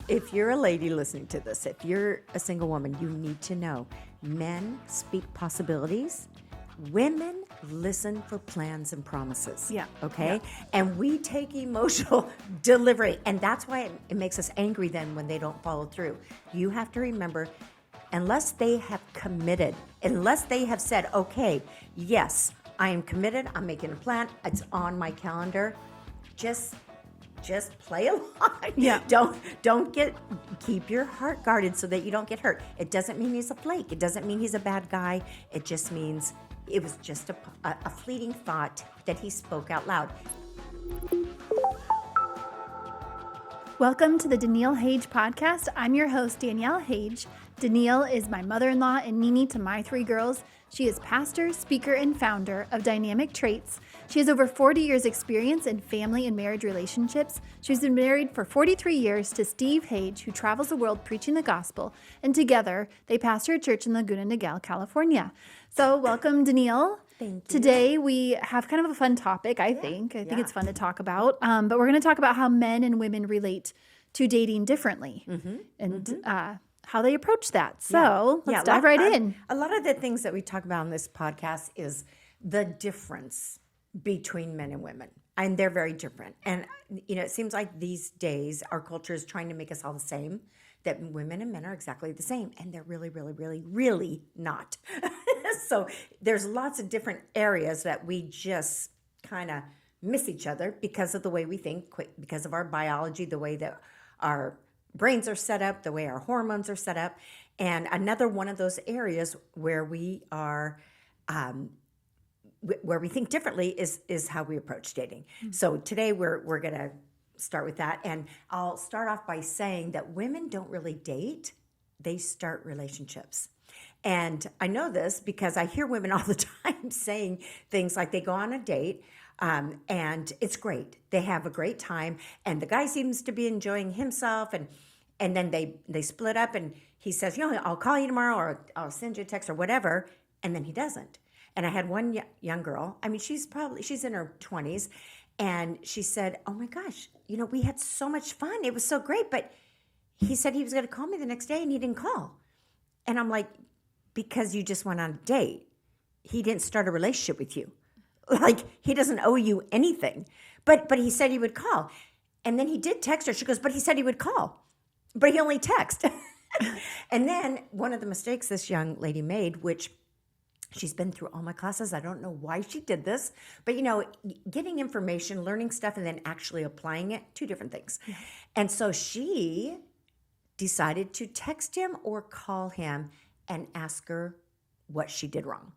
if you're a lady listening to this, if you're a single woman, you need to know men speak possibilities. Women listen for plans and promises. Yeah. Okay? Yeah. And we take emotional delivery. And that's why it makes us angry then when they don't follow through. You have to remember, unless they have committed, unless they have said, okay, yes, I am committed, I'm making a plan, it's on my calendar, just play along. Yeah. Keep your heart guarded so that you don't get hurt. It doesn't mean he's a flake. It doesn't mean he's a bad guy. It just means it was just a fleeting thought that he spoke out loud. Welcome to the Daniele Hage Podcast. I'm your host, Daniele Hage. Daniele is my mother-in-law and Nini to my three girls. She is pastor, speaker, and founder of Dynamic Traits. She has over 40 years experience in family and marriage relationships. She's been married for 43 years to Steve Hage, who travels the world preaching the gospel, and together they pastor a church in Laguna Niguel, California. So welcome, Daniele. Thank you. Today we have kind of a fun topic, I think. I think it's fun to talk about. But we're going to talk about how men and women relate to dating differently and how they approach that. So let's dive right in. A lot of the things that we talk about on this podcast is the difference between men and women. And they're very different. And, it seems like these days our culture is trying to make us all the same, that women and men are exactly the same. And they're really, really, really, really not. So there's lots of different areas that we just kind of miss each other because of the way we think, because of our biology, the way that our brains are set up, the way our hormones are set up. And another one of those areas where we are, where we think differently is how we approach dating. Mm-hmm. So today we're going to start with that. And I'll start off by saying that women don't really date, they start relationships. And I know this because I hear women all the time saying things like they go on a date, and it's great. They have a great time, and the guy seems to be enjoying himself, and then they split up, and he says, I'll call you tomorrow, or I'll send you a text or whatever, and then he doesn't. And I had one young girl, she's in her 20s, and she said, oh my gosh, we had so much fun. It was so great, but he said he was going to call me the next day, and he didn't call. And I'm like, because you just went on a date. He didn't start a relationship with you. Like, he doesn't owe you anything. But he said he would call. And then he did text her. She goes, but he said he would call. But he only texted. And then one of the mistakes this young lady made, which she's been through all my classes. I don't know why she did this. But, getting information, learning stuff, and then actually applying it, two different things. Yeah. And so she decided to text him or call him and ask her what she did wrong.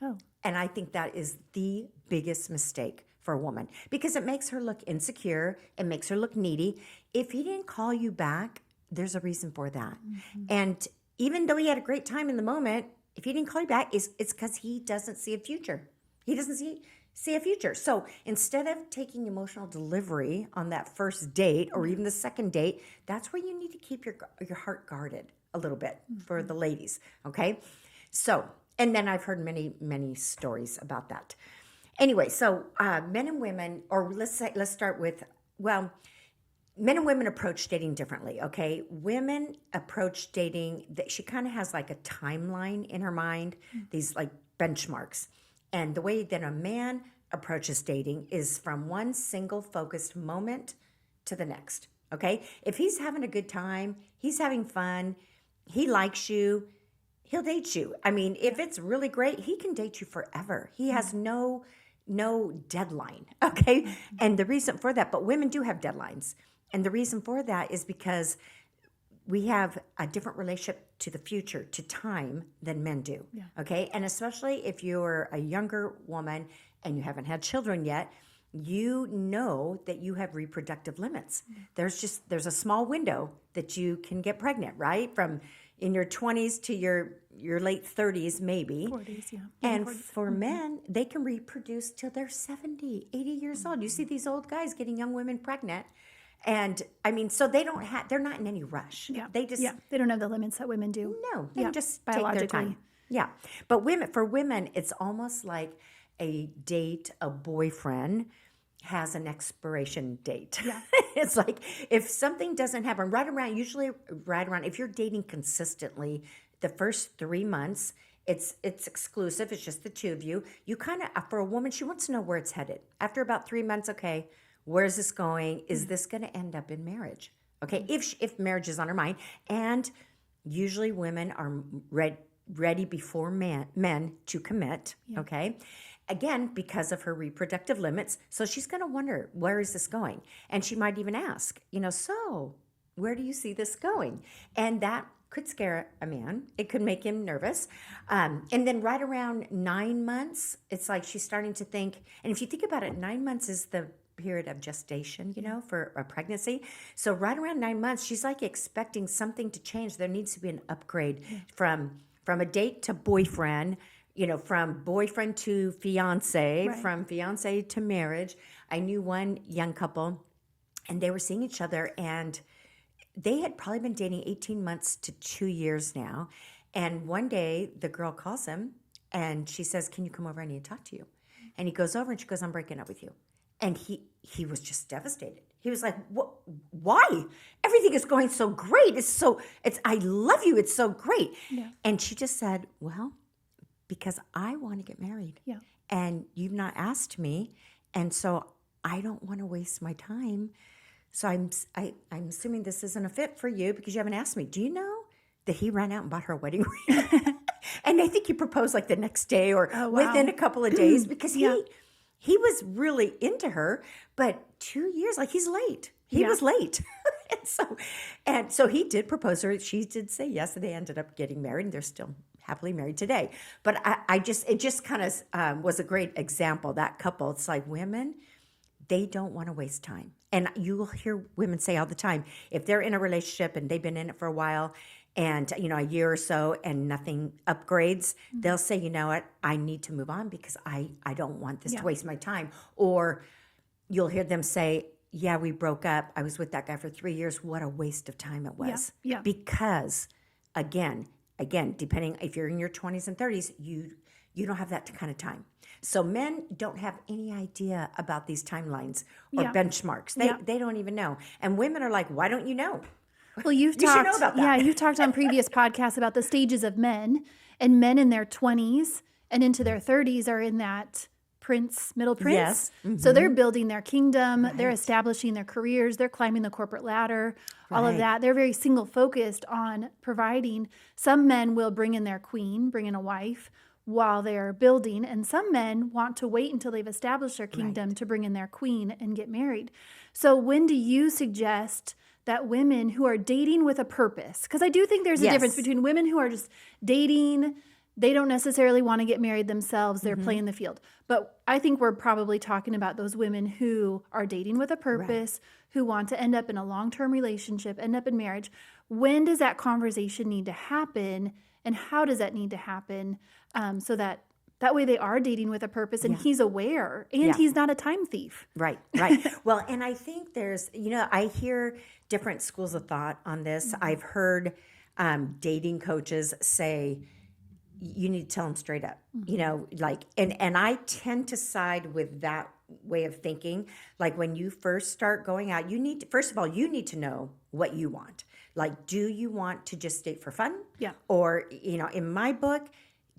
Oh. And I think that is the biggest mistake for a woman because it makes her look insecure. It makes her look needy. If he didn't call you back, there's a reason for that. Mm-hmm. And even though he had a great time in the moment, if he didn't call you back, it's because he doesn't see a future. He doesn't see a future. So instead of taking emotional delivery on that first date or even the second date, that's where you need to keep your heart guarded a little bit for the ladies, okay? So, and then I've heard many, many stories about that. Anyway, so men and women, or let's start with, men and women approach dating differently, okay? Women approach dating, she kind of has like a timeline in her mind, these like benchmarks. And the way that a man approaches dating is from one single focused moment to the next, okay? If he's having a good time, he's having fun, he likes you, he'll date you. If it's really great, he can date you forever. He has no deadline, okay? And the reason for that, but women do have deadlines. And the reason for that is because we have a different relationship to the future, to time, than men do, okay? And especially if you're a younger woman and you haven't had children yet, you know that you have reproductive limits. There's a small window that you can get pregnant, right? From in your 20s to your late 30s, maybe. 40s, yeah. And 40s. for men, they can reproduce till they're 70, 80 years old. You see these old guys getting young women pregnant. And so they're not in any rush. Yeah. They don't have the limits that women do. No, they can just take their time. Yeah. But for women, it's almost like a date, a boyfriend, has an expiration date. Yeah. It's like if something doesn't happen usually right around, if you're dating consistently, the first 3 months, it's exclusive. It's just the two of you. You kind of, for a woman, she wants to know where it's headed. After about 3 months, okay, where's this going? Is this going to end up in marriage? Okay, if marriage is on her mind. And usually women are ready before men to commit, okay? Again, because of her reproductive limits. So she's going to wonder, where is this going? And she might even ask, so where do you see this going? And that could scare a man. It could make him nervous. And then right around 9 months, it's like she's starting to think, and if you think about it, 9 months is the period of gestation, for a pregnancy. So right around 9 months, she's like expecting something to change. There needs to be an upgrade from a date to boyfriend, from boyfriend to fiance, Right. from fiance to marriage. I knew one young couple, and they were seeing each other, and they had probably been dating 18 months to 2 years now. And one day, the girl calls him, and she says, "Can you come over? I need to talk to you." And he goes over, and she goes, "I'm breaking up with you." And he was just devastated. He was like, "What? Why? Everything is going so great. I love you. It's so great." Yeah. And she just said, "Well, because I want to get married. Yeah. And you've not asked me. And so I don't want to waste my time. So I'm assuming this isn't a fit for you because you haven't asked me." Do you know that he ran out and bought her a wedding ring? And I think he proposed like the next day or within a couple of days because he was really into her, but 2 years, like he's late. He was late. and so he did propose her. She did say yes, and they ended up getting married, and they're still happily married today. But it just kind of was a great example, that couple. It's like women, they don't want to waste time. And you will hear women say all the time, if they're in a relationship and they've been in it for a while and, a year or so and nothing upgrades, they'll say, "You know what, I need to move on because I don't want this to waste my time." Or you'll hear them say, "Yeah, we broke up. I was with that guy for 3 years. What a waste of time it was." Yeah. Because again, depending if you're in your 20s and 30s, you don't have that kind of time. So men don't have any idea about these timelines or benchmarks. They don't even know. And women are like, "Why don't you know?" Well, you've You should talked, know about that. you've talked on previous podcasts about the stages of men, and men in their 20s and into their 30s are in that middle prince. Yes. So they're building their kingdom, they're establishing their careers, they're climbing the corporate ladder, all of that. They're very single focused on providing. Some men will bring in their queen, bring in a wife while they're building, and some men want to wait until they've established their kingdom to bring in their queen and get married. So when do you suggest that women who are dating with a purpose, because I do think there's a difference between women who are just dating, they don't necessarily want to get married themselves, they're playing the field. But I think we're probably talking about those women who are dating with a purpose, who want to end up in a long-term relationship, end up in marriage. When does that conversation need to happen, and how does that need to happen so that way they are dating with a purpose and he's aware and he's not a time thief. Right. Well, and I think there's, I hear different schools of thought on this. I've heard dating coaches say, you need to tell them straight up, and I tend to side with that way of thinking. Like when you first start going out, first of all, you need to know what you want. Like, do you want to just date for fun? Yeah. Or, in my book,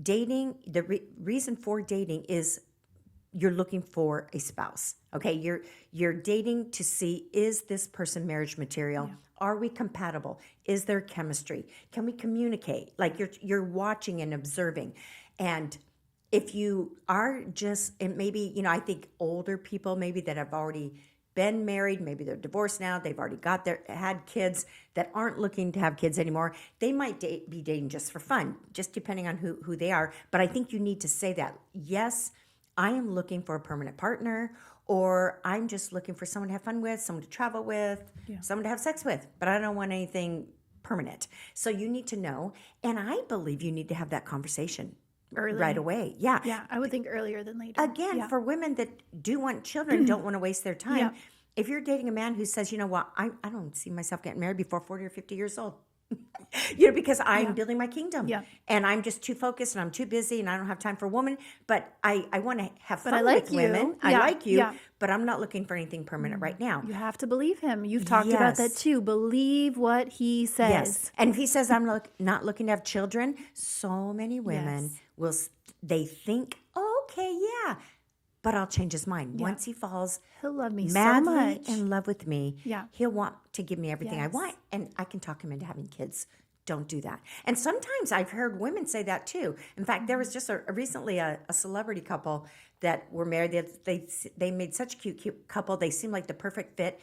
dating, the reason for dating is you're looking for a spouse. Okay. You're dating to see, is this person marriage material? Yeah. Are we compatible? Is there chemistry? Can we communicate? Like you're watching and observing. And if you are just, and maybe, I think older people maybe that have already been married, maybe they're divorced now, they've already had kids that aren't looking to have kids anymore, they might be dating just for fun, just depending on who they are. But I think you need to say that, yes, I am looking for a permanent partner, or I'm just looking for someone to have fun with, someone to travel with, someone to have sex with, but I don't want anything permanent. So you need to know, and I believe you need to have that conversation early. Right away. Yeah. Yeah, I would think earlier than later. Again, for women that do want children, don't want to waste their time. Yeah. If you're dating a man who says, "You know what, I don't see myself getting married before 40 or 50 years old," Because I'm building my kingdom. Yeah. And I'm just too focused and I'm too busy and I don't have time for a woman. But I want to have fun like with you. women. I Yeah. like you, Yeah. but I'm not looking for anything permanent right now. You have to believe him. You've talked about that Yes. too. Believe what he says. Yes. And if he says, I'm not looking to have children, so many women they think, oh, okay, yeah, but I'll change his mind. Once he falls He'll love me so madly much. in love with me, Yeah. he'll want to give me everything I Yes. want, and I can talk him into having kids. Don't do that. And sometimes I've heard women say that too. In fact, there was just recently a celebrity couple that were married. They made such a cute couple. They seemed like the perfect fit.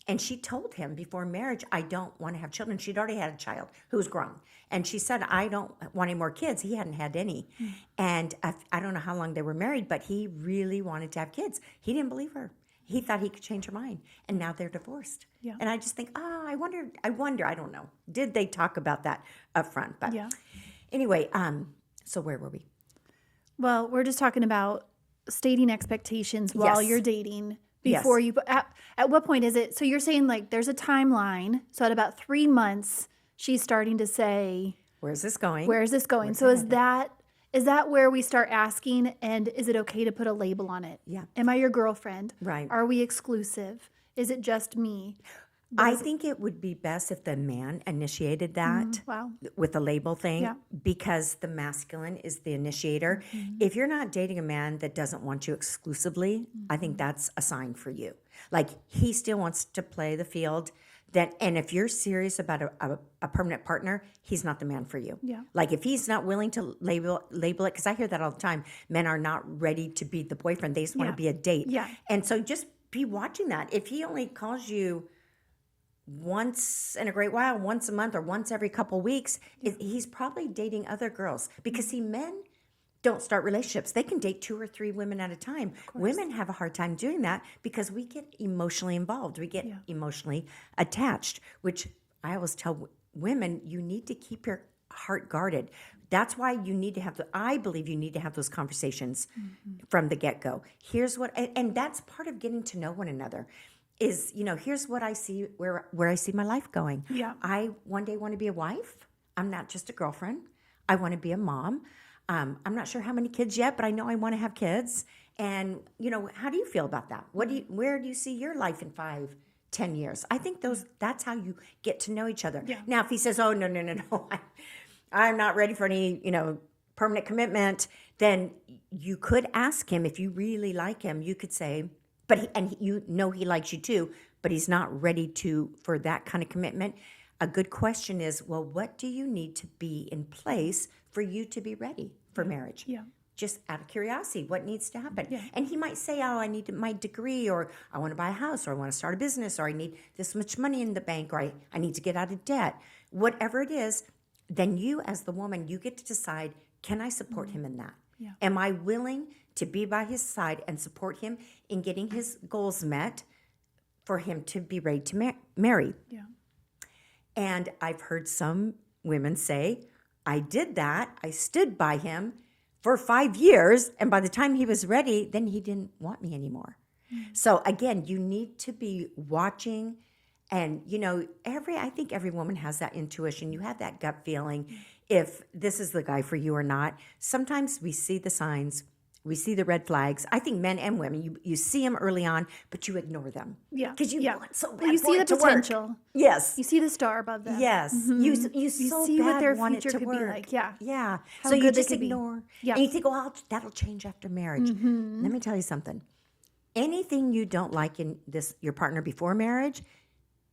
And she told him before marriage, I don't want to have children. She'd already had a child who was grown. And she said, I don't want any more kids. He hadn't had any. And I don't know how long they were married, but he really wanted to have kids. He didn't believe her. He thought he could change her mind. And now they're divorced. Yeah. And I just think, I wonder, I don't know. Did they talk about that up front? But anyway, so where were we? Well, we're just talking about stating expectations while you're dating before you. At what point is it? So you're saying like there's a timeline. So at about 3 months, she's starting to say, Where's this going? Where is this going? So is that where we start asking, and is it okay to put a label on it? Yeah. Am I your girlfriend? Right. Are we exclusive? Is it just me? I think it would be best if the man initiated that Wow. with the label thing, Yeah. because the masculine is the initiator. If you're not dating a man that doesn't want you exclusively, I think that's a sign for you. Like, he still wants to play the field. And if you're serious about a permanent partner, he's not the man for you. Yeah. Like, if he's not willing to label it, because I hear that all the time. Men are not ready to be the boyfriend. They just want to be a date. Yeah. And so just be watching that. If he only calls you once in a great while, once a month, or once every couple weeks, he's probably dating other girls. Because see, men don't start relationships. They can date 2 or 3 women at a time. Women have a hard time doing that because we get emotionally involved. We get emotionally attached, which I always tell women, you need to keep your heart guarded. That's why I believe you need to have those conversations from the get-go. Here's what, and that's part of getting to know one another. Is, here's what I see, where I see my life going. Yeah. I one day want to be a wife. I'm not just a girlfriend. I want to be a mom. I'm not sure how many kids yet, but I know I want to have kids. And, how do you feel about that? Where do you see your life in 5, 10 years? I think that's how you get to know each other. Yeah. Now, if he says, oh, no, I'm not ready for any, permanent commitment, then you could ask him, if you really like him, you could say, he likes you too, but he's not ready for that kind of commitment. A good question is, well, what do you need to be in place for you to be ready for marriage? Yeah. Just out of curiosity, what needs to happen? Yeah. And he might say, oh, I need my degree, or I want to buy a house, or I want to start a business, or I need this much money in the bank, or I need to get out of debt. Whatever it is, then you as the woman, you get to decide, can I support him in that? Yeah. Am I willing to be by his side and support him in getting his goals met for him to be ready to marry? Yeah. And I've heard some women say, I did that. I stood by him for 5 years. And by the time he was ready, then he didn't want me anymore. So again, you need to be watching. And, I think every woman has that intuition. You have that gut feeling if this is the guy for you or not. Sometimes we see the signs. We see the red flags. I think men and women, you see them early on, but you ignore them. Yeah. Because you want so bad Well, you for see it the to work. potential. Yes. You see the star above them. Yes. You so see bad what their want it future to could work. be like. Yeah. Yeah. How So you good they just could be. ignore. Yeah. And you think, that'll change after marriage. Let me tell you something. Anything you don't like in your partner before marriage,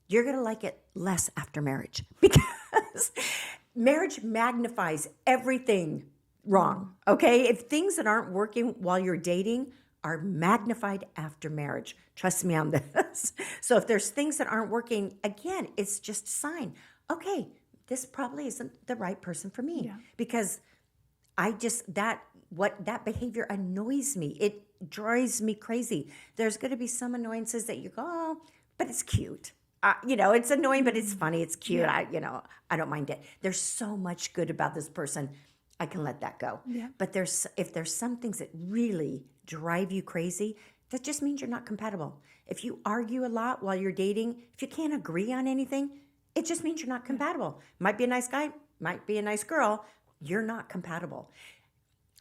you're going to like it less after marriage, because marriage magnifies everything wrong. Okay? If things that aren't working while you're dating are magnified after marriage, trust me on this. So if there's things that aren't working, again, it's just a sign. Okay, this probably isn't the right person for me, because that behavior annoys me. It drives me crazy. There's going to be some annoyances that you go, oh, but it's cute. It's annoying, but it's funny. It's cute. Yeah. I don't mind it. There's so much good about this person. I can let that go. Yeah. But if there's some things that really drive you crazy, that just means you're not compatible. If you argue a lot while you're dating, if you can't agree on anything, It just means you're not compatible. Might be a nice guy, might be a nice girl. You're not compatible.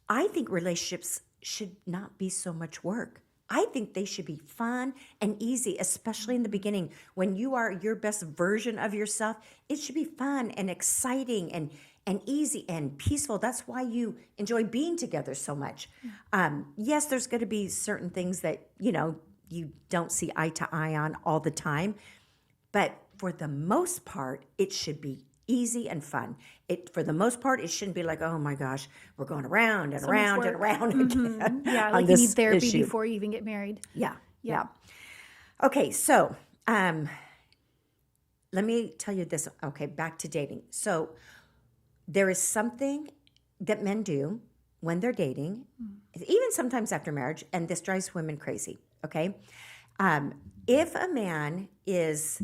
I think relationships should not be so much work. I think they should be fun and easy, especially in the beginning. When you are your best version of yourself, it should be fun and exciting and easy and peaceful. That's why you enjoy being together so much. Yes, there's going to be certain things that, you don't see eye to eye on all the time. But for the most part, it should be easy and fun. For the most part, it shouldn't be like, oh my gosh, we're going around and So around much and work. around again. Yeah, on like you this need therapy issue. before you even get married. Yeah. Okay, so let me tell you this. Okay, back to dating. So there is something that men do when they're dating, even sometimes after marriage, and this drives women crazy, okay? If a man is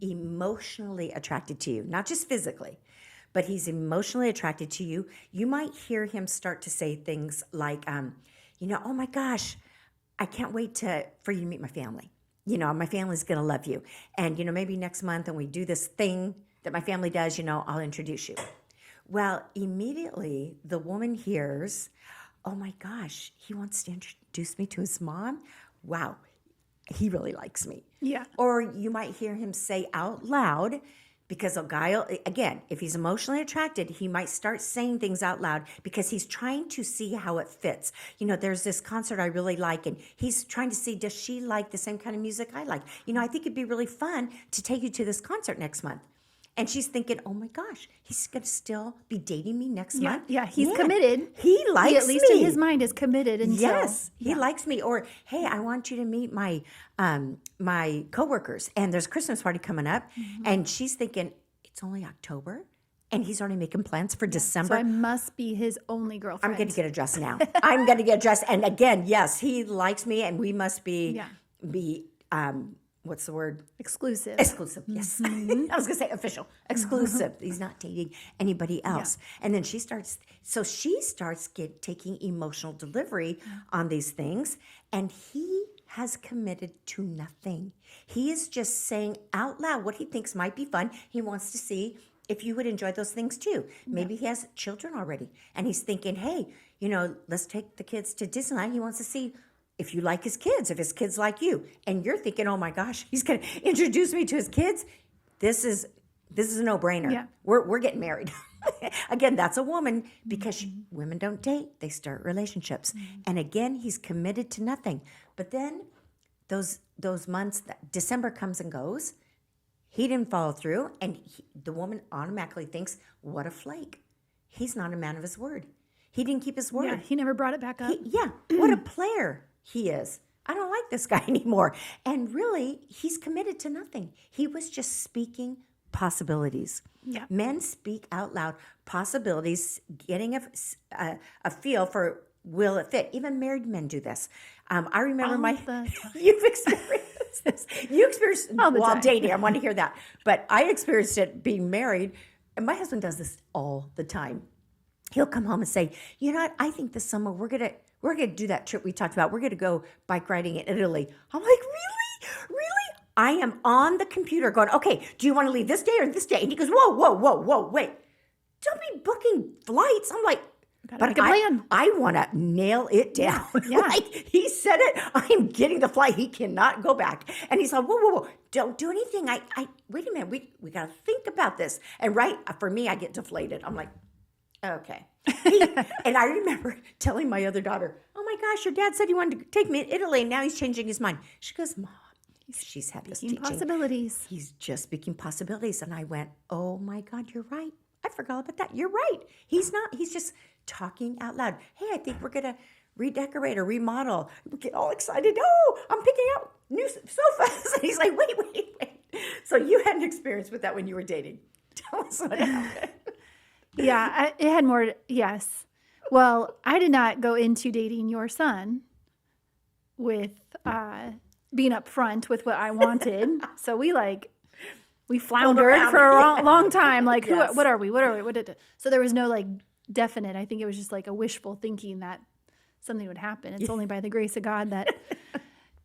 emotionally attracted to you, not just physically, but he's emotionally attracted to you, you might hear him start to say things like, oh my gosh, I can't wait for you to meet my family. My family's going to love you. And, maybe next month when we do this thing that my family does, I'll introduce you. Well, immediately the woman hears, oh my gosh, he wants to introduce me to his mom. Wow, he really likes me. Yeah. Or you might hear him say out loud, because a guy, again, if he's emotionally attracted, he might start saying things out loud because he's trying to see how it fits. There's this concert I really like, and he's trying to see, does she like the same kind of music I like? I think it'd be really fun to take you to this concert next month. And she's thinking, oh my gosh, he's going to still be dating me next month? Yeah, he's committed. He likes me. At least in his mind is committed. And yes, he likes me. Or, hey, I want you to meet my my coworkers, and there's a Christmas party coming up. And she's thinking, it's only October, and he's already making plans for December. So I must be his only girlfriend. I'm going to get a dress now. I'm going to get dressed. And again, yes, he likes me, and we must be what's the word? Exclusive. Exclusive, yes. I was going to say official. Exclusive. He's not dating anybody else. Yeah. And then she starts taking emotional delivery on these things, and he has committed to nothing. He is just saying out loud what he thinks might be fun. He wants to see if you would enjoy those things too. Maybe he has children already, and he's thinking, hey, let's take the kids to Disneyland. He wants to see if you like his kids, if his kids like you. And you're thinking, oh my gosh, he's going to introduce me to his kids. This is a no-brainer. Yeah. We're getting married. Again, that's a woman, because women don't date. They start relationships. And again, he's committed to nothing. But then those months, December comes and goes. He didn't follow through. And the woman automatically thinks, what a flake. He's not a man of his word. He didn't keep his word. Yeah, he never brought it back up. What a player he is. I don't like this guy anymore. And really, he's committed to nothing. He was just speaking possibilities. Yeah. Men speak out loud possibilities, getting a feel for, will it fit? Even married men do this. I remember you've experienced this. You experienced while dating. I want to hear that. But I experienced it being married. And my husband does this all the time. He'll come home and say, you know what? I think this summer we're gonna do that trip we talked about. We're gonna go bike riding in Italy. I'm like, really? I am on the computer going, okay, do you want to leave this day or this day? And he goes, whoa, wait. Don't be booking flights. I'm like, gotta make a plan. I want to nail it down. Yeah. Like he said it, I am getting the flight. He cannot go back. And he's like, whoa, don't do anything. I wait a minute. We got to think about this. And for me, I get deflated. I'm like, okay. And I remember telling my other daughter, oh my gosh, your dad said he wanted to take me to Italy, and now he's changing his mind. She goes, Mom, she's had this teaching. Possibilities. He's just speaking possibilities. And I went, oh my God, you're right. I forgot about that. You're right. He's just talking out loud. Hey, I think we're going to redecorate or remodel. We get all excited. Oh, I'm picking out new sofas. And he's like, wait. So you had an experience with that when you were dating. Tell us what happened. Yeah, it had more. Yes. Well, I did not go into dating your son with being upfront with what I wanted. So we floundered for a long time. Like, yes. What are we? So there was no definite. I think it was just a wishful thinking that something would happen. It's only by the grace of God that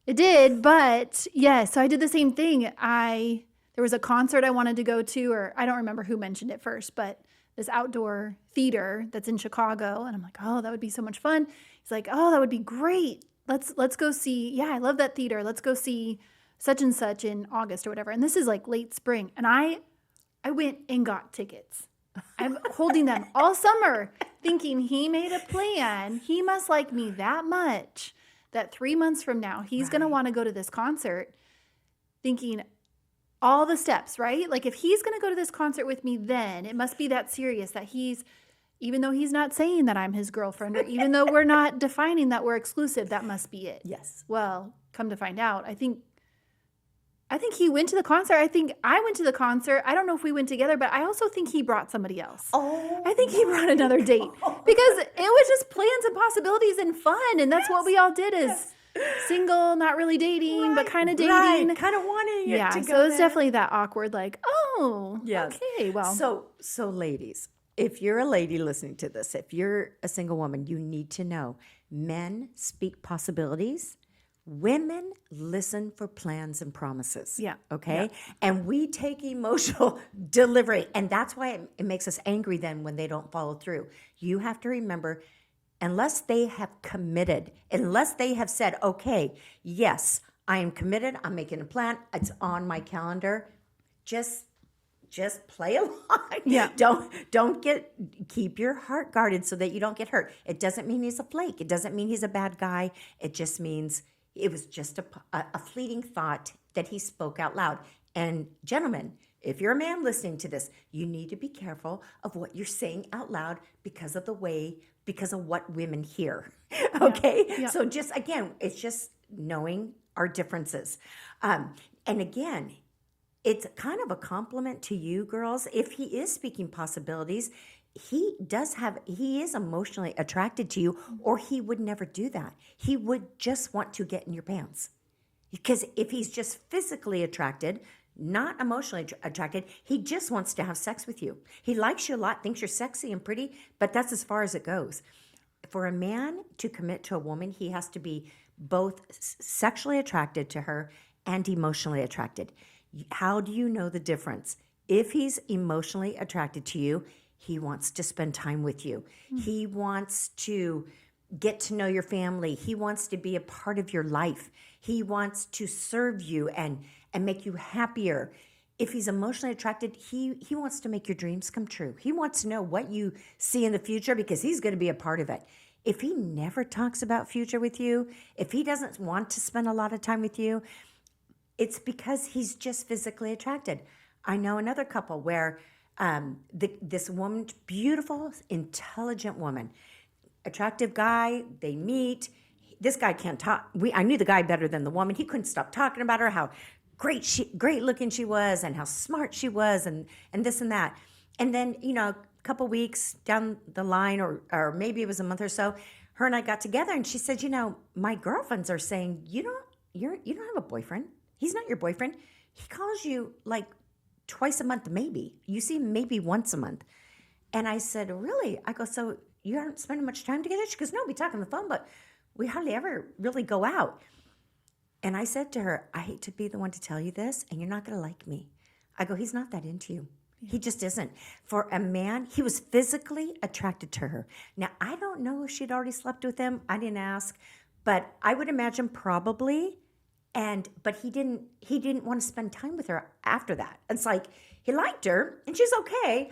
it did. But yeah, so I did the same thing. I there was a concert I wanted to go to, or I don't remember who mentioned it first, but this outdoor theater that's in Chicago. And I'm like, oh, that would be so much fun. He's like, oh, that would be great. Let's go see. Yeah, I love that theater. Let's go see such and such in August or whatever. And this is like late spring. And I went and got tickets. I'm holding them all summer thinking he made a plan. He must like me that much that 3 months from now, he's going to want to go to this concert, thinking all the steps, right? Like if he's going to go to this concert with me, then it must be that serious that even though he's not saying that I'm his girlfriend, or even though we're not defining that we're exclusive, that must be it. Yes. Well, come to find out, I think he went to the concert. I think I went to the concert. I don't know if we went together, but I also think he brought somebody else. Oh, I think he brought another date because it was just plans and possibilities and fun. And that's what we all did as single, not really dating, but kind of dating. Right, kind of wanting it to go so it's there. definitely that awkward, like, oh, Yes. okay, well. So ladies, if you're a lady listening to this, if you're a single woman, you need to know men speak possibilities. Women listen for plans and promises. Yeah. Okay. Yeah. And we take emotional delivery. And that's why it makes us angry then when they don't follow through. You have to remember, unless they have committed, unless they have said, okay, yes, I am committed. I'm making a plan. It's on my calendar. Just play along. Yeah. Keep your heart guarded so that you don't get hurt. It doesn't mean he's a flake. It doesn't mean he's a bad guy. It just means it was just a fleeting thought that he spoke out loud. And gentlemen, if you're a man listening to this, you need to be careful of what you're saying out loud because of what women hear. Okay? Yeah. So just, again, it's just knowing our differences. And again, it's kind of a compliment to you girls. If he is speaking possibilities, he is emotionally attracted to you, or he would never do that. He would just want to get in your pants. Because if he's just physically attracted, not emotionally attracted, he just wants to have sex with you. He likes you a lot, thinks you're sexy and pretty, but that's as far as it goes. For a man to commit to a woman, he has to be both sexually attracted to her and emotionally attracted. How do you know the difference? If he's emotionally attracted to you, he wants to spend time with you. He wants to get to know your family. He wants to be a part of your life. He wants to serve you and make you happier. If he's emotionally attracted, he wants to make your dreams come true. He wants to know what you see in the future because he's going to be a part of it. If he never talks about future with you, if he doesn't want to spend a lot of time with you, it's because he's just physically attracted. I know another couple where this woman, beautiful, intelligent woman, attractive guy, they meet. This guy can't talk. I knew the guy better than the woman. He couldn't stop talking about her, how great looking she was and how smart she was and this and that. And then, a couple weeks down the line, or maybe it was a month or so, her and I got together and she said, my girlfriends are saying, you don't have a boyfriend. He's not your boyfriend. He calls you like twice a month, maybe. You see him maybe once a month. And I said, really? I go, so you aren't spending much time together? She goes, no, we talk on the phone, but we hardly ever really go out. And I said to her, I hate to be the one to tell you this, and you're not going to like me. I go, he's not that into you. He just isn't. For a man, he was physically attracted to her. Now, I don't know if she'd already slept with him. I didn't ask. But I would imagine probably. But he didn't want to spend time with her after that. It's like he liked her and she's okay,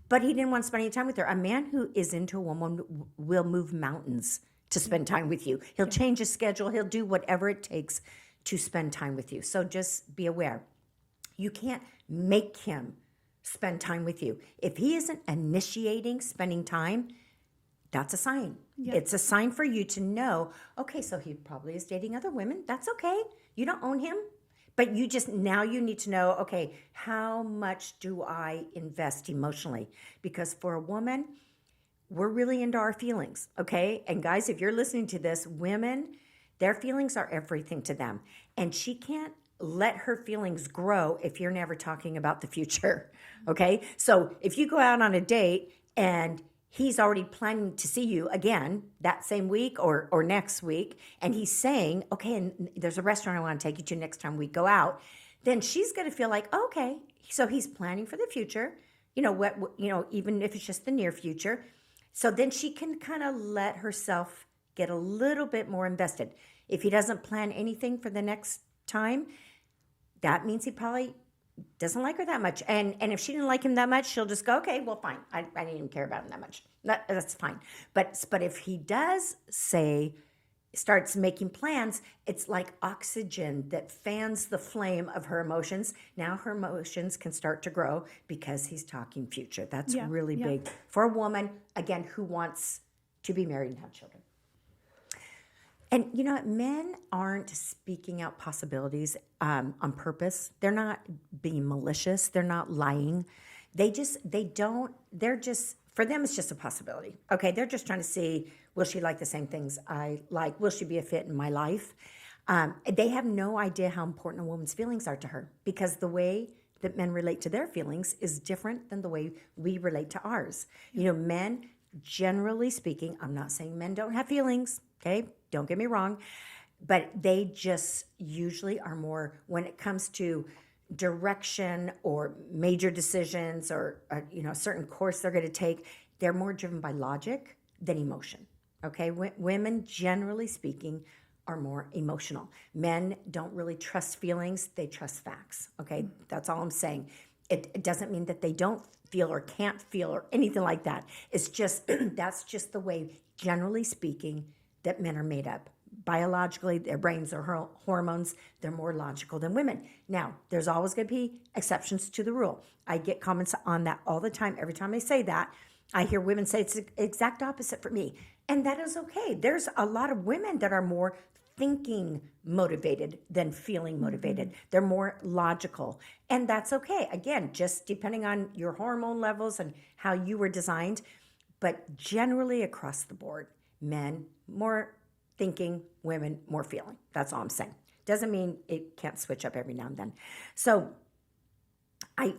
but he didn't want to spend any time with her. A man who is into a woman will move mountains to spend time with you. He'll change his schedule. He'll do whatever it takes to spend time with you. So just be aware. You can't make him spend time with you. If he isn't initiating spending time, that's a sign. Yep. It's a sign for you to know, okay, so he probably is dating other women. That's okay. You don't own him. But you need to know, okay, how much do I invest emotionally? Because for a woman, we're really into our feelings, okay? And guys, if you're listening to this, women, their feelings are everything to them. And she can't let her feelings grow if you're never talking about the future, okay? So if you go out on a date and he's already planning to see you again that same week or next week, and he's saying, okay, and there's a restaurant I want to take you to next time we go out, then she's going to feel like, okay, so he's planning for the future, even if it's just the near future. So then she can kind of let herself get a little bit more invested. If he doesn't plan anything for the next time, that means he probably doesn't like her that much. And if she didn't like him that much, she'll just go, okay, well, fine. I didn't even care about him that much. That's fine. But if he does starts making plans, it's like oxygen that fans the flame of her emotions. Now her emotions can start to grow because he's talking future. That's really big for a woman, again, who wants to be married and have children. And you know what? Men aren't speaking out possibilities on purpose. They're not being malicious. They're not lying. For them, it's just a possibility. Okay, they're just trying to see, will she like the same things I like? Will she be a fit in my life? They have no idea how important a woman's feelings are to her, because the way that men relate to their feelings is different than the way we relate to ours. Men, generally speaking, I'm not saying men don't have feelings, okay? Don't get me wrong. But they just usually are more, when it comes to direction or major decisions or a certain course they're going to take, they're more driven by logic than emotion. Okay, women, generally speaking, are more emotional. Men don't really trust feelings; they trust facts. Okay, that's all I'm saying. It doesn't mean that they don't feel or can't feel or anything like that. It's just that's just the way, generally speaking, that men are made up. Biologically, their brains are hormones. They're more logical than women. Now, there's always going to be exceptions to the rule. I get comments on that all the time. Every time I say that, I hear women say it's the exact opposite for me. And that is okay. There's a lot of women that are more thinking motivated than feeling motivated. They're more logical. And that's okay. Again, just depending on your hormone levels and how you were designed. But generally across the board, men more thinking, women more feeling. That's all I'm saying. Doesn't mean it can't switch up every now and then. So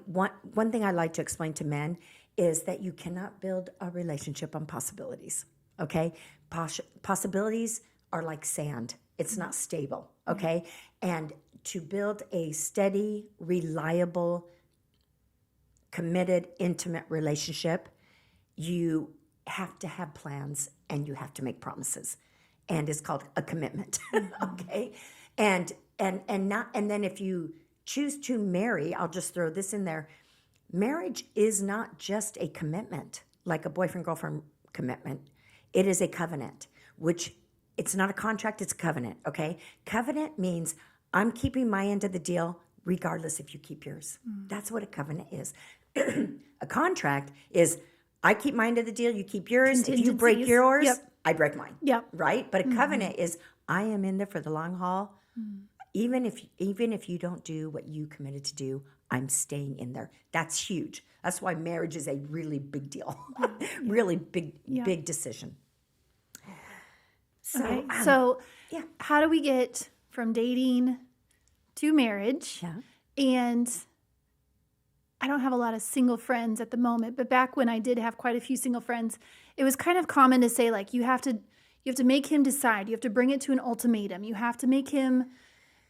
one thing I like to explain to men is that you cannot build a relationship on possibilities. Okay? Possibilities are like sand. It's not stable. Okay? And to build a steady, reliable, committed, intimate relationship, you have to have plans and you have to make promises. And it's called a commitment. Okay? And then if you choose to marry, I'll just throw this in there. Marriage is not just a commitment, like a boyfriend-girlfriend commitment. It is a covenant, which it's not a contract, it's a covenant, okay? Covenant means I'm keeping my end of the deal regardless if you keep yours. That's what a covenant is. A contract is I keep my end of the deal, you keep yours. If you break yours, I break mine. Yep. Right? But a covenant is I am in there for the long haul. Even if you don't do what you committed to do, I'm staying in there. That's huge. That's why marriage is a really big deal. Really big decision. So, how do we get from dating to marriage? Yeah. And I don't have a lot of single friends at the moment, but back when I did have quite a few single friends, it was kind of common to say, like, you have to make him decide. You have to bring it to an ultimatum. You have to make him,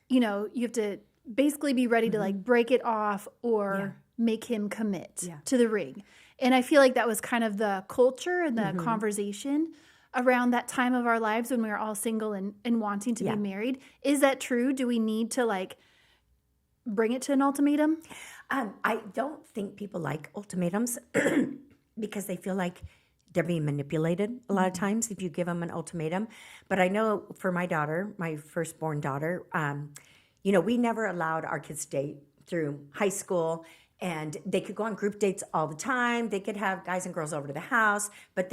you have to basically be ready to like break it off or make him commit to the ring. And I feel like that was kind of the culture and the conversation around that time of our lives when we were all single and wanting to be married. Is that true? Do we need to like bring it to an ultimatum? I don't think people like ultimatums because they feel like they're being manipulated a lot of times if you give them an ultimatum. But I know for my daughter, my firstborn daughter, we never allowed our kids to date through high school. And they could go on group dates all the time. They could have guys and girls over to the house, but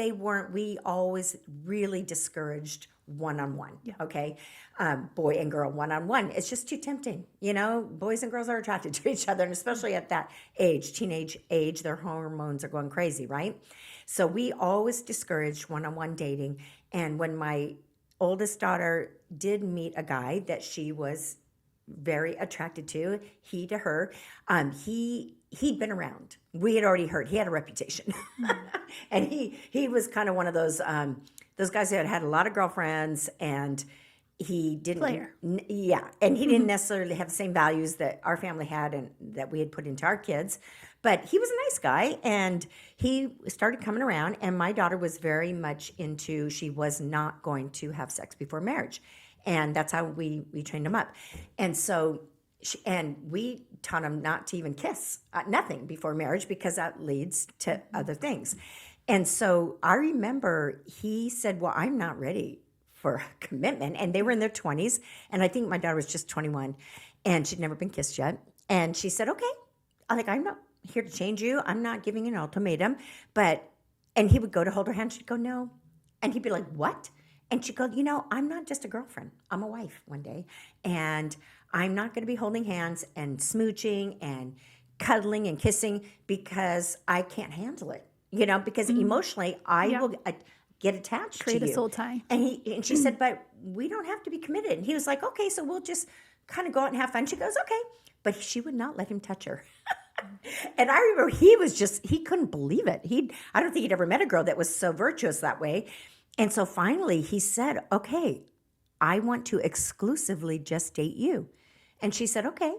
we always really discouraged one-on-one, okay? Boy and girl one-on-one. It's just too tempting, Boys and girls are attracted to each other, and especially at that age, teenage age, their hormones are going crazy, right? So we always discouraged one-on-one dating. And when my oldest daughter did meet a guy that she was very attracted to, he to her, he'd been around. We had already heard he had a reputation. And he was kind of one of those guys that had a lot of girlfriends, and he didn't, Player. yeah, and he didn't necessarily have the same values that our family had and that we had put into our kids, but he was a nice guy, and he started coming around, and my daughter was very much into, she was not going to have sex before marriage, and that's how we trained him up, and so and we taught him not to even kiss, nothing before marriage, because that leads to other things. And so I remember he said, well, I'm not ready for a commitment. And they were in their 20s. And I think my daughter was just 21 and she'd never been kissed yet. And she said, okay, I'm not here to change you. I'm not giving an ultimatum. And he would go to hold her hand. She'd go, no. And he'd be like, what? And she'd go, I'm not just a girlfriend. I'm a wife one day. And I'm not going to be holding hands and smooching and cuddling and kissing because I can't handle it. Because emotionally, I will get attached to you. Create a soul tie. And she said, but we don't have to be committed. And he was like, okay, so we'll just kind of go out and have fun. She goes, okay. But she would not let him touch her. And I remember he couldn't believe it. I don't think he'd ever met a girl that was so virtuous that way. And so finally he said, okay, I want to exclusively just date you. And she said, okay.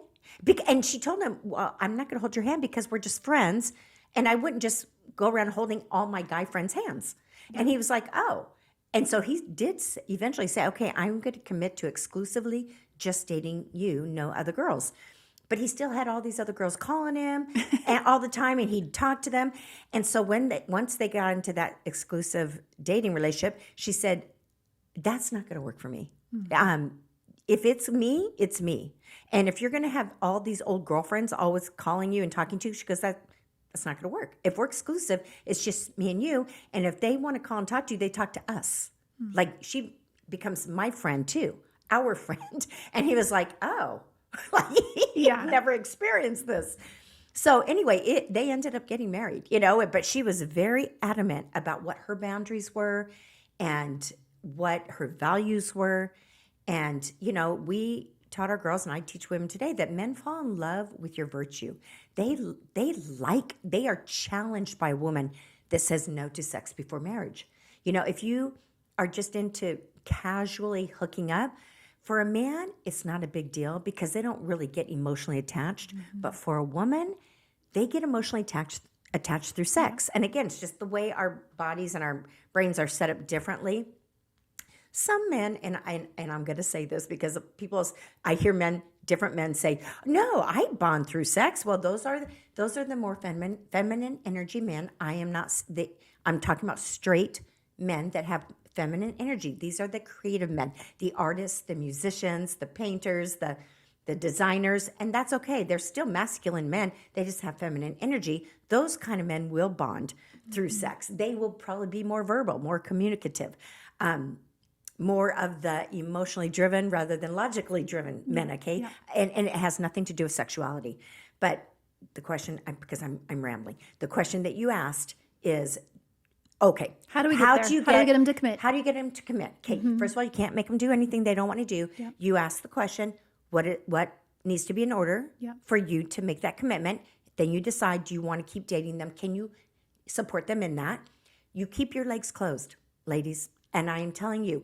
And she told him, well, I'm not going to hold your hand because we're just friends. And I wouldn't just go around holding all my guy friends' hands. Yeah. And he was like, oh. And so he did eventually say, okay, I'm going to commit to exclusively just dating you, no other girls. But he still had all these other girls calling him and all the time, and he'd talk to them. And so once they got into that exclusive dating relationship, she said, that's not going to work for me. Mm-hmm. If it's me, it's me. And if you're going to have all these old girlfriends always calling you and talking to you, she goes, that's not going to work. If we're exclusive, it's just me and you. And if they want to call and talk to you, they talk to us. Mm-hmm. Like she becomes my friend too, our friend. And he was like, oh, he had never experienced this. So anyway, they ended up getting married, but she was very adamant about what her boundaries were and what her values were. And, we taught our girls, and I teach women today, that men fall in love with your virtue. They are challenged by a woman that says no to sex before marriage. If you are just into casually hooking up, for a man, it's not a big deal because they don't really get emotionally attached. Mm-hmm. But for a woman, they get emotionally attached through sex. And again, it's just the way our bodies and our brains are set up differently. Some men, and I'm going to say this because I hear different men say, no, I bond through sex. Well, those are the more feminine energy men. I'm talking about straight men that have feminine energy. These are the creative men, the artists, the musicians, the painters, the designers, and that's okay. They're still masculine men. They just have feminine energy. Those kind of men will bond through sex. They will probably be more verbal, more communicative, more of the emotionally driven rather than logically driven men, okay? Yeah. And it has nothing to do with sexuality. But the question, because I'm rambling, the question that you asked is, okay, how do we get them to commit? How do you get them to commit? Okay, First of all, you can't make them do anything they don't want to do. Yeah. You ask the question, what needs to be in order for you to make that commitment? Then you decide, do you want to keep dating them? Can you support them in that? You keep your legs closed, ladies. And I am telling you,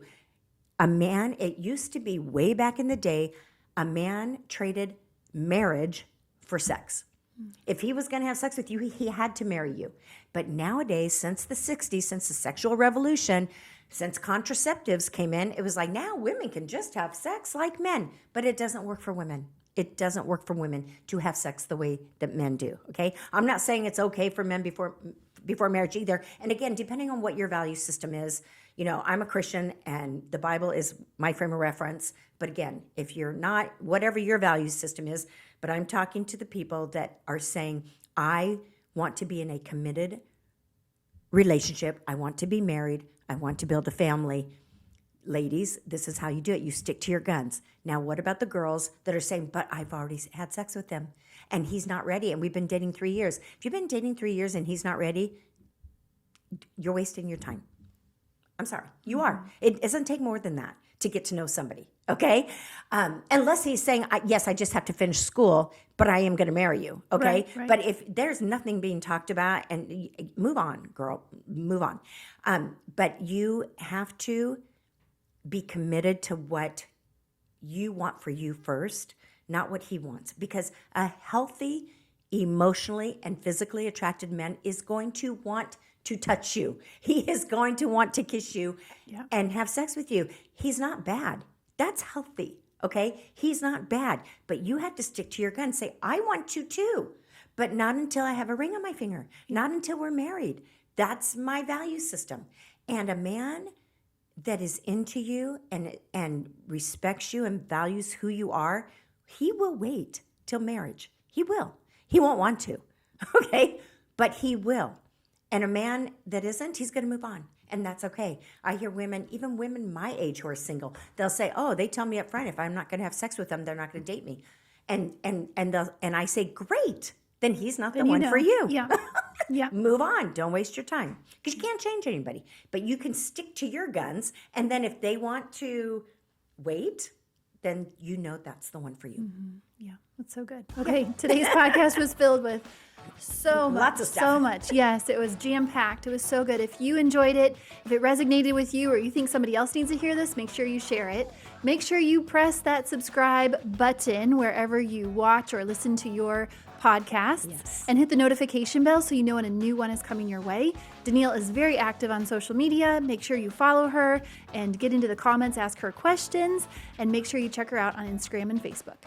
it used to be way back in the day, a man traded marriage for sex. If he was going to have sex with you, he had to marry you. But nowadays, since the 60s, since the sexual revolution, since contraceptives came in, it was like now women can just have sex like men. But it doesn't work for women. It doesn't work for women to have sex the way that men do, okay? I'm not saying it's okay for men before marriage either. And again, depending on what your value system is, I'm a Christian and the Bible is my frame of reference. But again, if you're not, whatever your value system is, but I'm talking to the people that are saying, I want to be in a committed relationship. I want to be married. I want to build a family. Ladies, this is how you do it. You stick to your guns. Now, what about the girls that are saying, but I've already had sex with him and he's not ready and we've been dating 3 years. If you've been dating 3 years and he's not ready, you're wasting your time. I'm sorry, you are. It doesn't take more than that to get to know somebody, okay? Unless he's saying, yes, I just have to finish school, but I am going to marry you, okay? Right. But if there's nothing being talked about, and move on, girl, move on. But you have to be committed to what you want for you first, not what he wants. Because a healthy, emotionally and physically attracted man is going to want to touch you. He is going to want to kiss you and have sex with you. He's not bad. That's healthy, okay? He's not bad. But you have to stick to your gun. Say, I want to too, but not until I have a ring on my finger. Not until we're married. That's my value system. And a man that is into you and respects you and values who you are, he will wait till marriage. He will. He won't want to, okay? But he will. And a man that isn't, he's going to move on. And that's okay. I hear women, even women my age who are single, they'll say, oh, they tell me up front, if I'm not going to have sex with them, they're not going to date me. And I say, great. Then he's not the one for you. Yeah. Yeah. Move on. Don't waste your time. Because you can't change anybody. But you can stick to your guns. And then if they want to wait, then you know that's the one for you. Mm-hmm. Yeah, that's so good. Okay, today's podcast was filled with Lots of stuff. So much. Yes, it was jam-packed. It was so good. If you enjoyed it, if it resonated with you, or you think somebody else needs to hear this, make sure you share it. Make sure you press that subscribe button wherever you watch or listen to your podcasts, and hit the notification bell so you know when a new one is coming your way. Danielle is very active on social media. Make sure you follow her and get into the comments, ask her questions, and make sure you check her out on Instagram and Facebook.